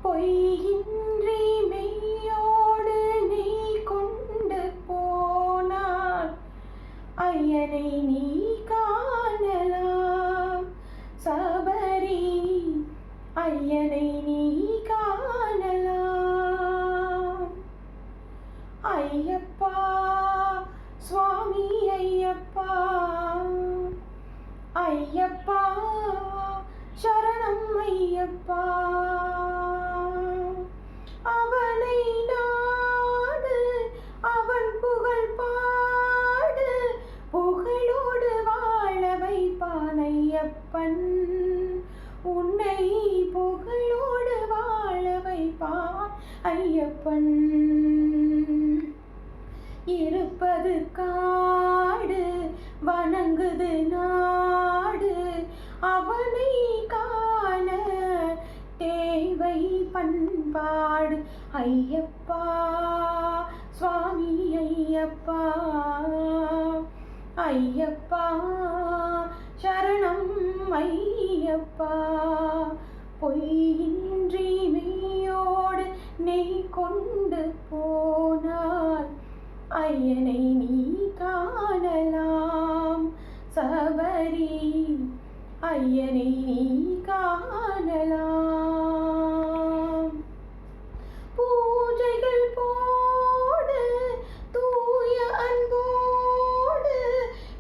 பொய்யின்றி மெய்யோடு நீ கொண்டு போனான் ஐயனை நீ காணலாம். சபரி ஐயனை நீ காணலாம். ஐயப்பா சுவாமி ஐயப்பா, ஐயப்பா சரணம் ஐயப்பா. அவனை நாடு, அவன் புகழ் பாடு, புகழோடு வாழ வைப்பான் ஐயப்பன். உன்னை புகழோடு வாழ வைப்பான் ஐயப்பன். இருப்பது காடு, வணங்குது நாடு, அவனை காண தேவை பண்பாடு. ஐயப்பா சுவாமி ஐயப்பா, ஐயப்பா சரணம் ஐயப்பா. பொய்யின்றி மெய்யோடு நெய் கொண்டு போனார் ஐயனை நீ காணலாம். சபரி ஐயனை நீ காணலாம். பூஜைகள் போடு தூய அன்போடு,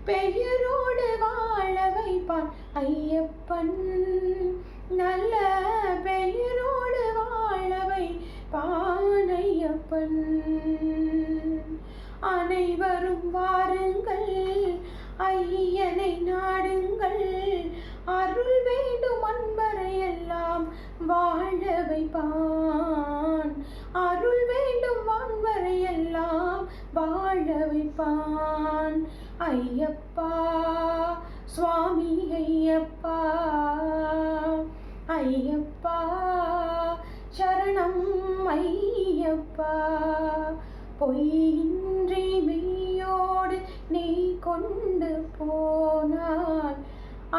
பெயரோடு வாழ வைப்பான் ஐயப்பன். நல்ல பெயரோடு வாழ வைப்பான் ஐயப்பன். அனைவரும் வாருங்கள் ஐயனை நாடுங்கள், அருள் வேண்டும் அன்பரை எல்லாம் வாழ வைப்பான். அருள் வேண்டும் அன்பரை எல்லாம் வாழ வைப்பான். ஐயப்பா சுவாமி ஐயப்பா, ஐயப்பா சரணம் ஐயப்பா. பொய்யின்றி மெய்யோடு நீ கொண்டு போனான்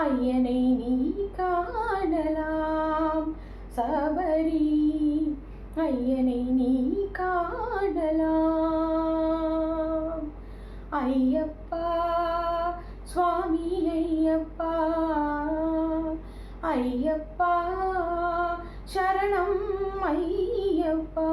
ஐயனை நீ காணலாம். சபரி ஐயனை நீ காணலாம். ஐயப்பா சுவாமி ஐயப்பா, ஐயப்பா சரணம் ஐயப்பா.